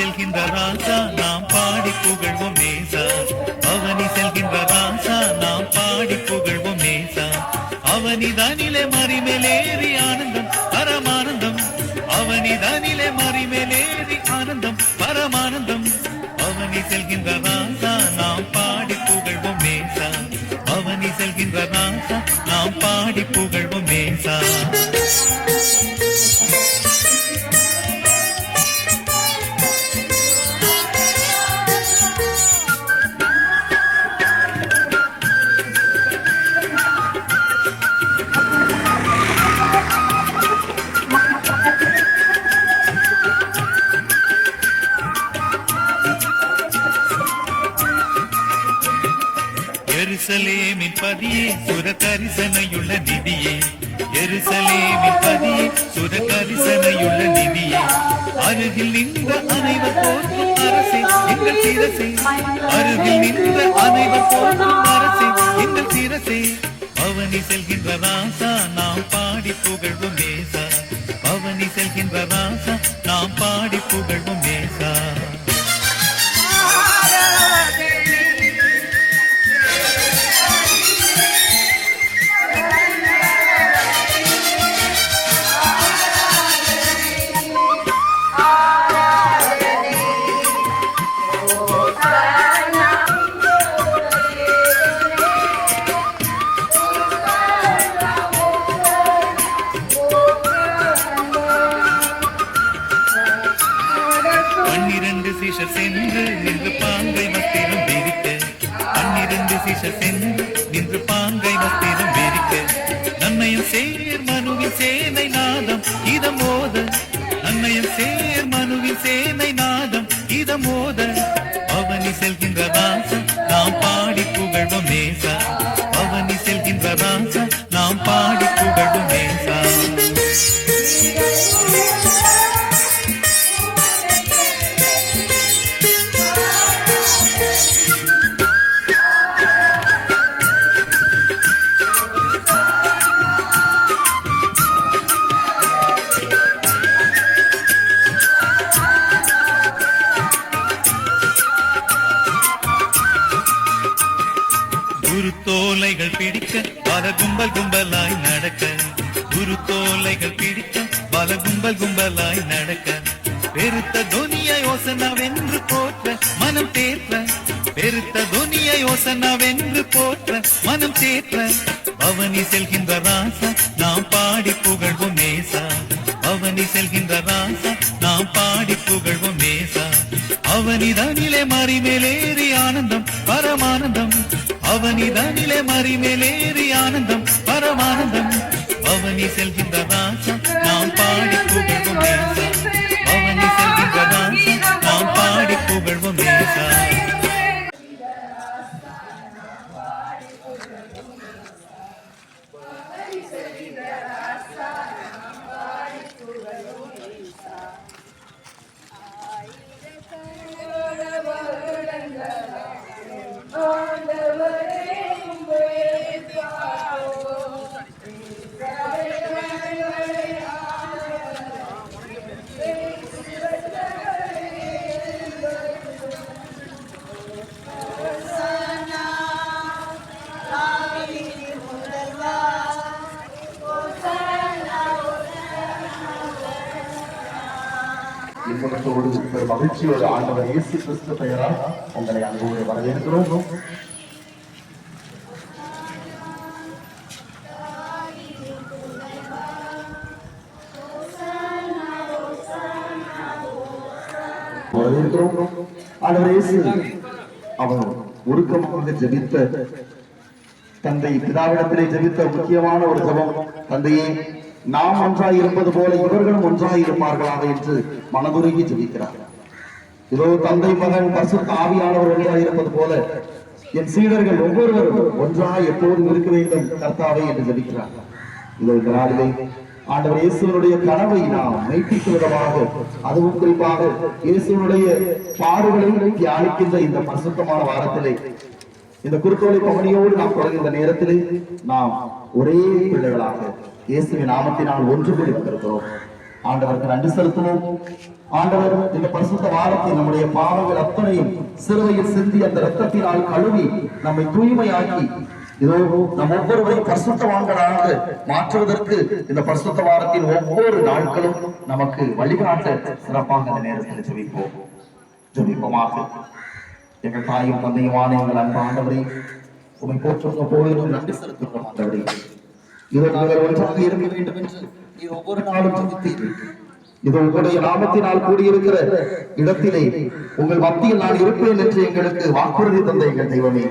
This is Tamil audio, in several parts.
செல்கின்ற ராசா நாம் பாடி புகழ்வோம் நேசா. அவனி செல்கின்ற ராசா நாம் பாடி புகழ்வோம் நேசா. அவனிதானிலே மறிமேலேறி ஆனந்தம் பரமானந்தம். அவனிதானிலே மறிமேலேறி ஆனந்தம் பரமானந்தம். அவனி செல்கின்ற ராசா நாம் பாடி புகழ்வோம் நேசா. அவனி செல்கின்ற ராசா நாம் பாடி புகழ்வோம் நேசா. எருசலேமின் பதியே சுர கரிசனையுள்ள நிதியே. எருசலேமின் பதியே சுர கரிசனையுள்ள நிதியே. அருகில் நின்ற அனைவர் போற்றும் அரசே எங்கள் சிரசே. அருகில் நின்ற அனைவர் போற்றும் அரசே எங்கள் சிரசே. அவனி செல்கின்ற ராசா நாம் பாடி புகழ்வோம் நேசா. அவனி செல்கின்ற ராசா நாம் பாடி புகழ்வோம் நேசா. சென்று நின்று பாங்கை வஸ்திரம் விரிக்க. 12 சீஷர் சென்று நின்று பாங்கை வஸ்திரம் விரிக்க. நன்மையும் சேர் மனுவின் சேனை நாதம் இதமோத. நன்மையும் சேர் மனுவின் சேனை நாதம் இதமோத. அவனி செல்கின்ற ராசா நாம் பாடி புகழ்வோம் நேசா. அவனி செல்கின்ற ராசா நாம் பாடி புகழ்வோம் நேசா. குருத்தோலைகள் பிடிக்க பல கும்பல் கும்பலாய் நடக்க. குருத்தோலைகள் பிடிக்க பல கும்பல் கும்பலாய் நடக்க. பெருத்த துனிய யோசனா வென்று போற்ற மனம் தேற்ற. பெருத்த துனிய யோசனா வென்று போற்ற மனம் தேற்ற. அவனி செல்கின்ற ராசா நாம் பாடி புகழ்வோம் நேசா. அவனி செல்கின்ற ராசா நாம் பாடி புகழ்வோம் நேசா. அவனிதானிலே மறிமேலேறி ஆனந்தம் பரமானந்தம். அவனிதானிலே மறிமேலேறி ஆனந்தம் பரமானந்தம். அவனி செல்கின்ற ராசா நாம் பாடி புகழ்வோம் நேசா. அவனி செல்கின்ற ராசா நாம் பாடி புகழ்வோம் நேசா. ஒரு மகிழ்ச்சியோடு ஆண்டவர் இயேசு கிறிஸ்து பெயரால் உங்களை அன்போடு வரவேற்கிறோம். ஆண்டவர் இயேசு அவர் உருக்கமாக ஜெபித்த தந்தை பிதாவிடத்திலே ஜெபித்த முக்கியமான ஒரு ஜெபம், தந்தையே நாம் ஒன்றாய் இருப்பது போல இவர்களும் ஒன்றாய் இருப்பார்களாக என்று மனதுருகி ஜெபிக்கிறார். இதோ தந்தை மகன் பரிசுத்த ஆவியானவர் ஒன்றாய் இருப்பது போல என் சீடர்கள் ஒவ்வொருவரும் ஒன்றாய் எப்போதும் இருக்க வேண்டும் கர்த்தாவே என்று ஜெபிக்கிறார். இதோ இந்த நாளிலே ஆண்டவர் இயேசுவினுடைய கனவை நாம் மெய்ப்பிக்கும் விதமாக, அதுவும் குறிப்பாக இயேசுவினுடைய பாடுகளை தியானிக்கின்ற இந்த பரிசுத்தமான வாரத்திலே, இந்த குருத்தோலை பவனியோடு நாம் தொடங்குகின்ற நேரத்திலே நாம் ஒரே பிள்ளைகளாக இயேசுவின் நாமத்தினால் ஒன்று கூடி வந்திருக்கிறோம். ஆண்டவருக்கு நன்றி செலுத்தணும். ஆண்டவர் இந்த பரிசுத்த வாரத்தை நம்முடைய பாவங்கள் அத்தனையும் சிலுவையில் சிந்தி அந்த இரத்தத்தினால் கழுவி நம்மை தூய்மையாக்கி இதோ நம் ஒவ்வொருவரையும் பரிசுத்தவான்களாக மாற்றுவதற்கு இந்த பரிசுத்த வாரத்தின் ஒவ்வொரு நாட்களும் நமக்கு வழிகாட்ட சிறப்பாக இந்த நேரத்தில் ஜெபிப்போமாக. எங்கள் தாயும் தந்தையுமான எங்கள் அன்பு ஆண்டவரை உண்மை போற்றுங்க போவதும் நன்றி செலுத்துகிறோம். ஆண்டவரை இதோ நாங்கள் ஒன்றாக இருக்க வேண்டும் என்று நீ ஒவ்வொரு நாளும் ஜெபித்தீர்கள். இது உங்களுடைய நாமத்தினால் கூடியிருக்கிற இடத்திலே உங்கள் மத்தியில் நான் இருப்பேன் என்று எங்களுக்கு வாக்குறுதி தந்த எங்கள் தெய்வமே,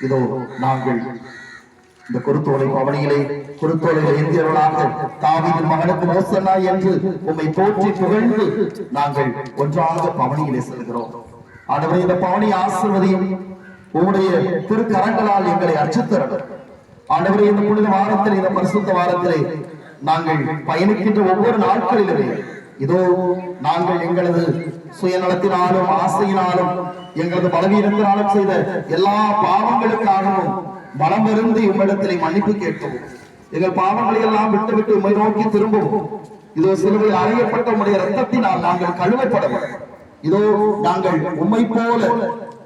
இதோ நாங்கள் இந்த குருத்தோலை பவனியிலே குருத்தோலையில இந்தியர்களாக தாவீதின் மகனுக்கு மோசனா என்று உம்மை போற்றி புகழ்ந்து நாங்கள் ஒன்றாக பவனியிலே செல்கிறோம். ஆண்டவரே, இந்த பவனி ஆசீர்வதியும் உம்முடைய திருக்கரங்களால் எங்களை அர்ச்சித்தரணும். ஆண்டவரே, இந்த புனித வாரத்தில் இந்த பரிசுத்த வாரத்திலே நாங்கள் பயணிக்கின்ற ஒவ்வொரு நாட்களிலுமே இதோ நாங்கள் எங்களது சுயநலத்தினாலும் ஆசையினாலும் எங்களது பலவீனத்தினாலும் செய்த எல்லா பாவங்களுக்காகவும் மனம் வருந்தி உம்மிடத்திலே மன்னிப்பு கேட்கவும், எங்கள் பாவங்களை எல்லாம் விட்டுவிட்டு உம்மை நோக்கி திரும்பவும், இதோ சிலுவையில் அறையப்பட்ட உம்முடைய இரத்தத்தினால் நாங்கள் கழுவப்படவும், இதோ நாங்கள் உம்மை போல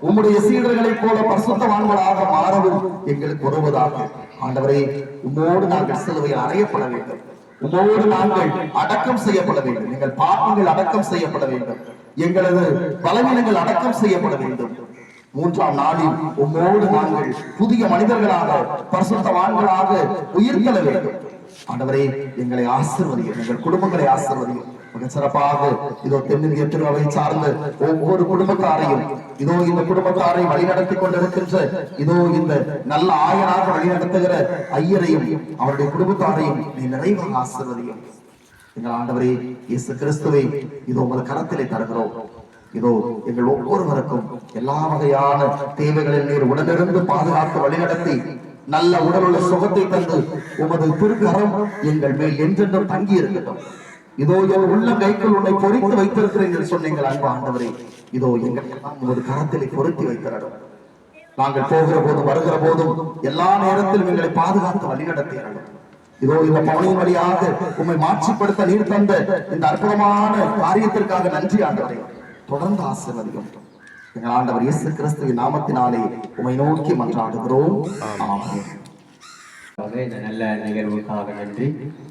உம்முடைய சீடர்களைப் போல பரிசுத்தவான்களாக மாறவும் எங்களுக்கு உதவுவதாக. ஆண்டவரே, உம்மோடு நாங்கள் சிலுவையில் அறையப்பட வேண்டும், உம்மோடு நாங்கள் அடக்கம் செய்யப்பட வேண்டும், எங்கள் பாவங்கள் அடக்கம் செய்யப்பட வேண்டும், எங்களது பலவீனங்கள் அடக்கம் செய்யப்பட வேண்டும். மூன்றாம் நாளில் உம்மோடு நாங்கள் புதிய மனிதர்களாக பரிசுத்தவான்களாக உயிர்த்தெழ வேண்டும். ஆண்டவரே, எங்களை ஆசீர்வதியும், எங்கள் குடும்பங்களை ஆசீர்வதியும். மிக சிறப்பாக இதோ தென்னிந்திய திருவை சார்ந்த ஒவ்வொரு குடும்பத்தாரையும் இதோ இந்த குடும்பத்தாரை வழிநடத்தி கொண்டிருக்கின்ற இதோ இந்த நல்ல ஆயனாக வழிநடத்துகிற ஐயரையும் அவருடைய குடும்பத்தாரையும் நீ நிறைவாக ஆசீர்வதியும். எங்கள் ஆண்டவரே இயேசு கிறிஸ்துவை இதோ உமது கரத்திலே தருகிறோம். இதோ எங்கள் ஒவ்வொருவருக்கும் எல்லா வகையான தேவைகளில் நீர் உடனிருந்து பாதுகாத்து வழிநடத்தி நல்ல உடலுள்ள சுகத்தை தந்து உமது திருக்கரம் எங்கள் மேல் என்றென்றும் தங்கி இருக்கட்டும். இதோ என் உள்ள கைக்குள் உன்னை பொறித்து வைத்திருக்கிறீர்கள் சொன்னீங்கள் அன்பு ஆண்டவரே. இதோ எங்கள் உமது கரத்திலே பொருத்தி வைத்திரடும். நாங்கள் போகிற போதும் வருகிற போதும் எல்லா நேரத்திலும் எங்களை பாதுகாத்து வழிநடத்தியறடும். இதோ இந்த பவனியின் வழியாக உம்மை மாற்றிப்படுத்த நீர் தந்த இந்த அற்புதமான காரியத்திற்காக நன்றி ஆண்டவரே. தொடர்ந்து ஆசீர்வதியும். எங்கள் ஆண்டவர் இயேசு கிறிஸ்துவின் நாமத்தினாலே உம்மை நோக்கி மன்றாடுகிறோம். ஆமென். இந்த நல்ல நிகழ்வுக்காக நன்றி.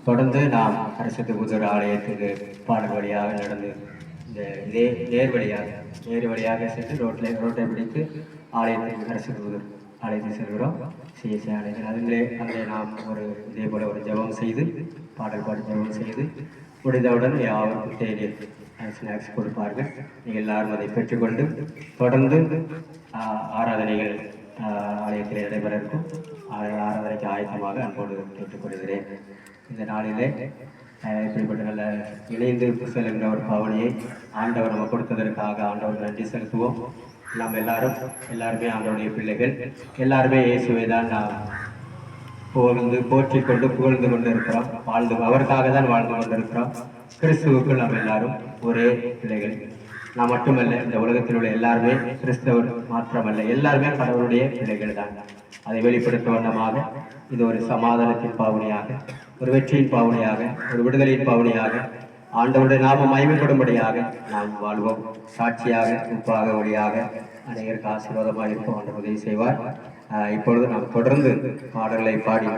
தொடர்ந்து நாம் அரசு புதூர் ஆலயத்துக்கு பாடல் வழியாக நடந்து இந்த இதே நேர் வழியாக சென்று ரோட்டை பிடித்து ஆலயத்துக்கு அரசு புதூர் ஆலயத்தை செல்கிறோம். சிஎஸ்சி ஆலயத்தில் அதிலே நாம் இதே போல ஒரு ஜெபம் செய்து பாடல் பாடி ஜெபம் செய்து முடிந்தவுடன் யாருக்கும் தேநீர் ஸ்நாக்ஸ் கொடுப்பார்கள். நீங்கள் எல்லாரும் அதை பெற்றுக்கொண்டு தொடர்ந்து ஆராதனைகள் ஆலயத்தில் நடைபெற இருக்கும். ஆராதனைக்கு ஆயத்தமாக அன்போடு கேட்டுக்கொள்கிறேன். இந்த நாளிலே இப்படிப்பட்ட நல்ல இணைந்து செல்கின்ற ஒரு பவனியை ஆண்டவர் நம்ம கொடுத்ததற்காக ஆண்டவர் நன்றி செலுத்துவோம். நாம் எல்லாருமே ஆண்டவருடைய பிள்ளைகள், எல்லாருமே இயேசுவை தான் நாம் போற்றிக் கொண்டு புகழ்ந்து கொண்டு இருக்கிறோம். அவருக்காக தான் வாழ்ந்து கொண்டிருக்கிறோம். கிறிஸ்துவுக்குள் நாம் எல்லாரும் ஒரே பிள்ளைகள். நான் மட்டுமல்ல, இந்த உலகத்தில் உள்ள எல்லாருமே கிறிஸ்தவர் மாத்திரமல்ல, எல்லாருமே கடவுளுடைய பிள்ளைகள் தான். அதை வெளிப்படுத்தும் வண்ணமாக இது ஒரு சமாதானத்தின் பாவனையாக, ஒரு வெற்றியின் பாவனையாக, ஒரு விடுதலையின் பாவனையாக, ஆண்டவருடைய நாம மகிமைப்படும்படியாக நாம் வாழ்வோம். சாட்சியாக, உப்பாக, ஒளியாக அநேகருக்கு ஆசீர்வாதமாக இருக்கும். ஆண்டவர் உதவி செய்வார். இப்பொழுது நாம் தொடர்ந்து பாடல்களை பாடி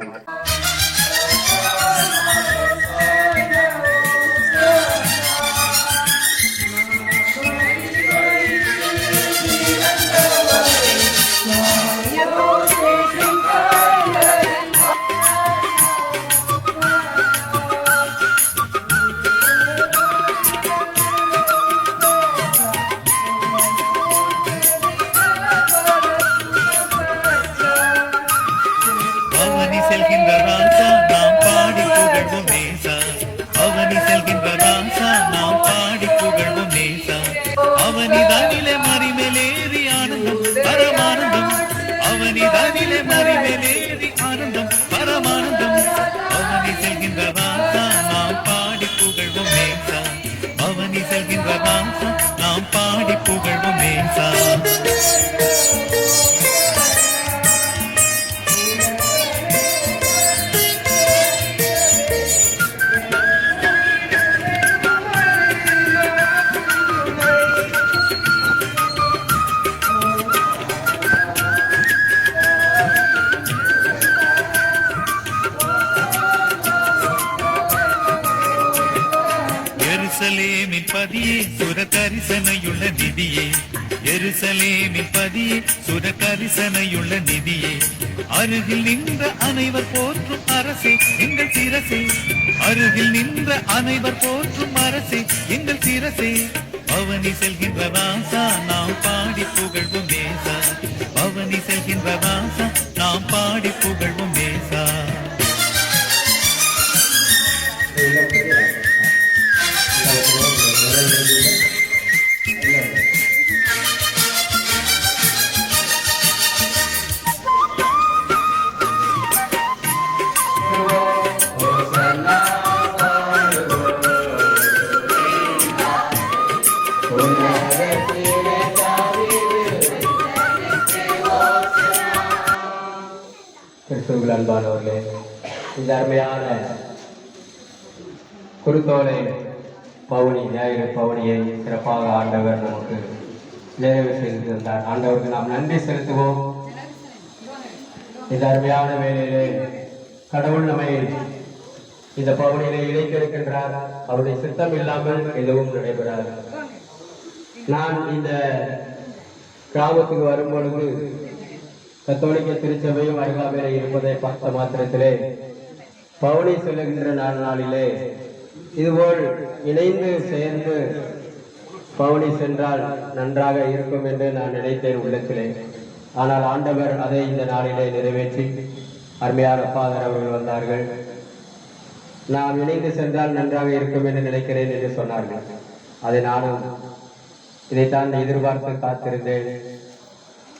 நாம் பாடி புகழ்வோம் நேசா. பதியே சுரகரிசனையுள்ள நிதியே எருசலேமின் பதியே சுரகரிசனையுள்ள நிதியே அருகில் நின்ற அனைவர் போற்றும் அரசே எங்கள் சிரசே அருகில் நின்ற அனைவர் போற்றும் அரசே எங்கள் சிரசே பவனி செல்கின்ற ராசா நாம் பாடி புகழ்வோம் நேசா பவனி செல்கின்ற ராசா நாம் பாடி புகழ்வோம் நேசா கிறிஸ்துவுக்குள் அன்பானவர்களே, இந்த அருமையான குருத்தோலை பவுனி ஞாயிறு பவுனியை சிறப்பாக ஆண்டவர் நமக்கு நிறைவு செய்து தந்தார். ஆண்டவருக்கு நாம் நன்றி செலுத்துவோம். இந்த அருமையான வேளையிலே கடவுள் நம்மை இந்த பவுனியிலே இணைத்திருக்கின்றார். அவருடைய சித்தம் இல்லாமல் எதுவும் நடைபெறாது. நான் இந்த கிராமத்துக்கு வரும்பொழுது கத்தோலிக்க திருச்சபையும் அருகாமையிலே இருப்பதை பார்த்த மாத்திரத்திலே பவுனி செல்லுகின்ற நாளிலே இதுபோல் இணைந்து சேர்ந்து பவுனி சென்றால் நன்றாக இருக்கும் என்று நான் நினைத்தேன் உள்ளத்திலே. ஆனால் ஆண்டவர் அதை இந்த நாளிலே நிறைவேற்றி அருமையான ஃபாதர் அவர்கள் வந்தார்கள். நாம் இணைந்து சென்றால் நன்றாக இருக்கும் என்று நினைக்கிறேன் என்று சொன்னார்கள். அதை நானும் இதைத்தான் எதிர்பார்த்து காத்திருந்தேன்.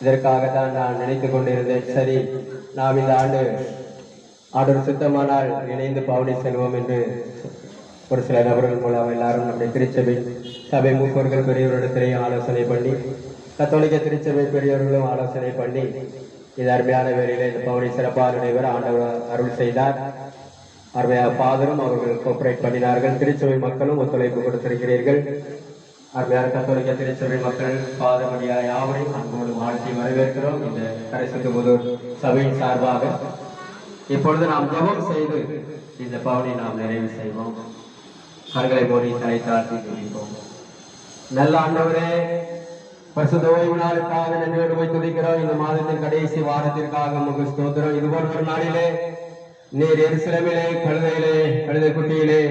இதற்காகத்தான் நான் நினைத்துக் கொண்டிருந்தேன். சரி, நாம் இந்த ஆண்டு ஆண்டவர் சுத்தமானால் இணைந்து பவுனி செல்வோம் என்று ஒரு சில நபர்கள் மூலம் எல்லாரும் நம்முடைய திருச்சபை சபை மூப்பர்கள் பெரியவர்களிடத்திலேயும் ஆலோசனை பண்ணி கத்தோலிக்க திருச்சபை பெரியவர்களும் ஆலோசனை பண்ணி இது அருமையான வேளையிலே இந்த பவுனி சிறப்பாக நடைபெற ஆண்டவர் அருள் செய்தார். அருமையாக ஃபாதரும் அவர்கள் கோஆபரேட் பண்ணினார்கள். திருச்சபை மக்களும் ஒத்துழைப்பு கொடுத்திருக்கிறீர்கள். அருமையான கத்தோலிக்க திருச்சபை மக்கள் பாதமடியார் யாவரையும் அன்போடு வாழ்த்தி வரவேற்கிறோம். இந்த கரைசுத்தபுதூர் சபையின் சார்பாக இப்பொழுது நாம் ஜெபம் செய்து இந்த பவுனி நாம் நிறைவு செய்வோம். கண்களை மூடி தலை தாழ்த்தி துதிப்போம். நல்ல ஆண்டவரே, பரிசுத்த ஓய்வு நாளுக்காக நன்றியோடு போய் துதிக்கிறோம். இந்த மாதத்தின் கடைசி வாரத்திற்காக உங்களுக்கு ஸ்தோத்திரம். இதுபோல் ஒரு நாளிலே நீர் எருசலேமிலே கழுதை குட்டியிலே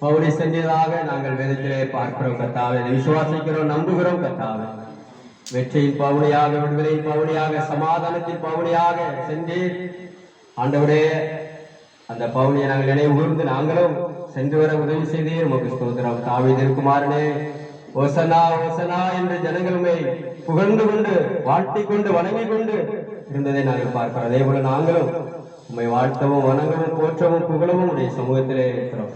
பவுனி சென்றதாக நாங்கள் வேதத்திலே பார்க்கிறோம் கர்த்தாவே. விசுவாசிக்கிறோம், நம்புகிறோம் கர்த்தாவே. வெற்றியின் பவுனியாக, விடுதலையின் பவுனியாக, சமாதானத்தின் பவுனியாக சென்றீர் ஆண்டவரே. அந்த பவுனியை நாங்கள் நினைவு கூர்ந்து நாங்களும் சென்று வர உதவி செய்தீர். உமக்கு ஸ்தோத்திரம். தாவீதின் குமாரனே, ஓசனா ஓசனா என்று ஜனங்களுமே புகழ்ந்து கொண்டு வாழ்த்தி கொண்டு வணங்கி கொண்டு இருந்ததை நாங்கள் பார்க்கிறோம். அதே போல நாங்களும் உண்மை வாழ்த்தவும் வணங்கவும் போற்றவும் புகழவும் உடைய சமூகத்திலே இருக்கிறோம்.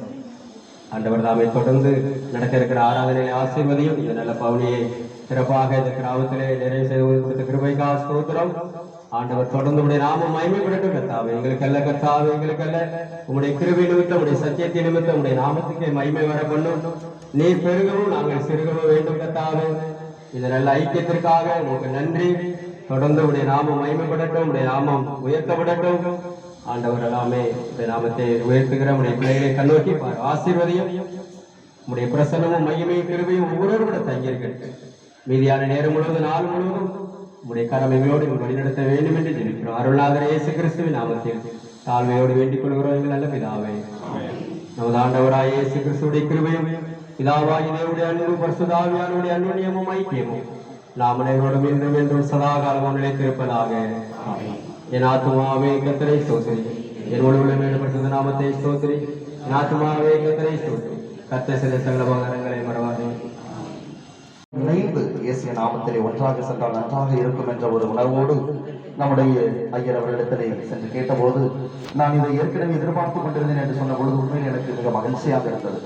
ஆண்டவர் தாமை தொடர்ந்து நடக்க இருக்கிற ஆராதனை ஆசீர்வதியும் இந்த நல்ல பவுனியை சிறப்பாக இந்த கிராமத்திலே நிறைவு செய்து கொடுத்த கிருபைக்காக ஸ்தோத்திரம். ஆண்டவர் தொடர்ந்து உடைய நாமம் மகிமைப்படட்டும் கர்த்தாவே. எங்களுக்கல்ல கர்த்தாவே, எங்களுக்கல்ல உங்களுடைய கிருபை நிமித்தம், உடைய சத்தியத்தை நிமித்தம் உடைய நாமத்துக்கு மகிமை வர பண்ணும். நீர் பெருகவும் நாங்கள் சிறுகவும் வேண்டும் கர்த்தாவே. இந்த நல்ல ஐக்கியத்திற்காக உங்களுக்கு நன்றி. தொடர்ந்து உடைய நாமம் மகிமைப்படட்டும், உடைய நாமம் உயர்த்தப்படட்டும். ஆண்டவர் எல்லாமே உடைய நாமத்தை உயர்த்துகிற உடைய பிள்ளைகளை கண்ணோக்கி ஆசீர்வதியும். உடைய பிரசன்னமும் மகிமையும் கிருபையும் ஒவ்வொருவரும் கூட தங்கியிருக்கிறது. மீதியான நேரம் முழுவதும் நாள் முழுவதும் உடைய கடமைகளோடு வழிநடத்த வேண்டும் என்று ஜெபிக்கிறோம். அருளாதர் இயேசு கிறிஸ்துவின் நாமத்தில் தாழ்மையோடு வேண்டிக் கொள்கிறோம் எங்கள் நல்ல பிதாவே. நமது ஆண்டவராய் இயேசு கிறிஸ்துடைய கிருபையும் பிதாவாகி தேவனுடைய அன்பு பரிசுத்த அன்யோன்யமும் ஐக்கியமும் நாம் அனைவரோடும் என்றும் என்றும் சதா காலமும் நிலைத்திருப்பதாக. என் ஆத்துமாவே கர்த்தரை ஸ்தோத்திரி, என் உள்ள பரிசுத்த நாமத்தை ஸ்தோத்திரி. என் ஆத்துமாவே கர்த்தரை ஸ்தோத்திரி, கர்த்தர் செய்த சகல உபகாரங்களை மறவாதே. இணைந்து இயேசு நாமத்திலே ஒன்றாக சென்றால் நன்றாக இருக்கும் என்ற ஒரு உணர்வோடு நம்முடைய ஐயர் அவர்களிடத்திலே சென்று கேட்டபோது, நான் இதை ஏற்கனவே எதிர்பார்த்து கொண்டிருந்தேன் என்று சொன்ன பொழுது உண்மையில் எனக்கு மிக மகிழ்ச்சியாக இருந்தது.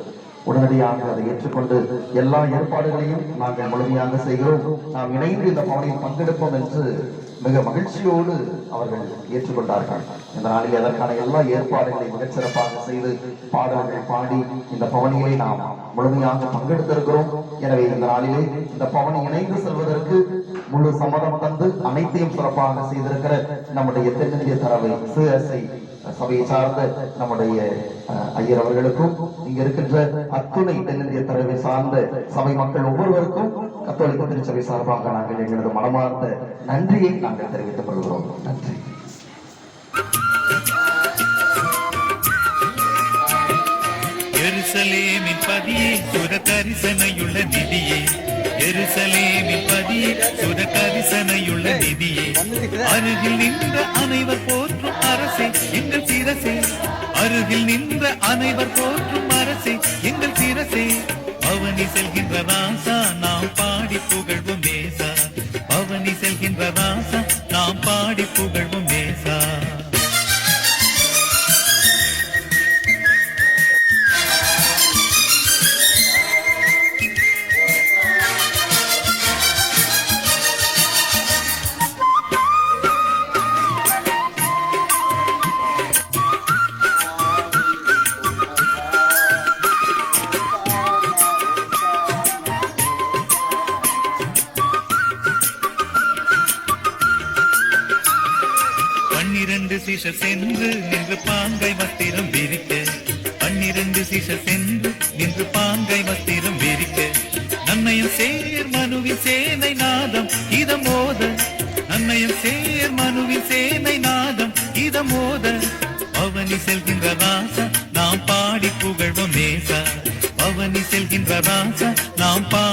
உடனடியாக அதை ஏற்றுக்கொண்டு எல்லா ஏற்பாடுகளையும் நாங்கள் முழுமையாக செய்கிறோம், நாம் இணைந்து இந்த பவனியில் பங்கெடுப்போம் என்று மிக மகிழ்ச்சியோடு அவர்கள் ஏற்றுக்கொண்டார்கள். இந்த நாளில் அதற்கான எல்லா ஏற்பாடுகளையும் மிகச்சிறப்பாக செய்து பாடல்களை பாடி இந்த பவனியை நாம் முழுமையாக பங்கெடுத்திருக்கிறோம். எனவே இந்த நாளிலே இந்த பவனி இணைந்து செல்வதற்கு முழு சம்மதம் தந்து அனைத்தையும் சிறப்பாக செய்திருக்கிற நம்முடைய தென்னிந்திய தரவை CSI சபையை சார்ந்த நம்முடைய ஐயர் அவர்களுக்கும் இங்க இருக்கின்ற அத்துணை தென்னிந்திய தலைவை சார்ந்த சபை மக்கள் ஒவ்வொருவருக்கும் கத்தோலிக்க திருச்சபை சார்பாக நாங்கள் எங்களது மனமார்ந்த நன்றியை நாங்கள் தெரிவித்துக் கொள்கிறோம். நன்றி. எருசலேமின் பதியே சுர கரிசனையுள்ள நிதியே, எருசலேமின் பதியே சுர கரிசனையுள்ள நிதியே, அருகில் நின்ற அனைவர் போற்றும் அரசே எங்கள் சிரசே, அருகில் நின்ற அனைவர் போற்றும் அரசே எங்கள் சிரசே, பவனி செல்கின்ற ராசா நாம் பாடி புகழ்வோம் நேசா, பவனி செல்கின்ற ராசா நாம் பாடி புகழ்வோம் நேசா. சீஷர் சென்று நின்று பாங்கை வஸ்திரம் விரிக்க, 12 சீஷர் சென்று நின்று பாங்கை வஸ்திரம் விரிக்க, நன்னயம் சேர் மனுவின் சேனை நாதம் இதமோத, நன்னயம் சேர் மனுவின் சேனை நாதம் இதமோத, பவனி செல்கின்ற ராசா நாம் பாடி புகழ்வோம் நேசா, பவனி செல்கின்ற ராசா நாம் பாடி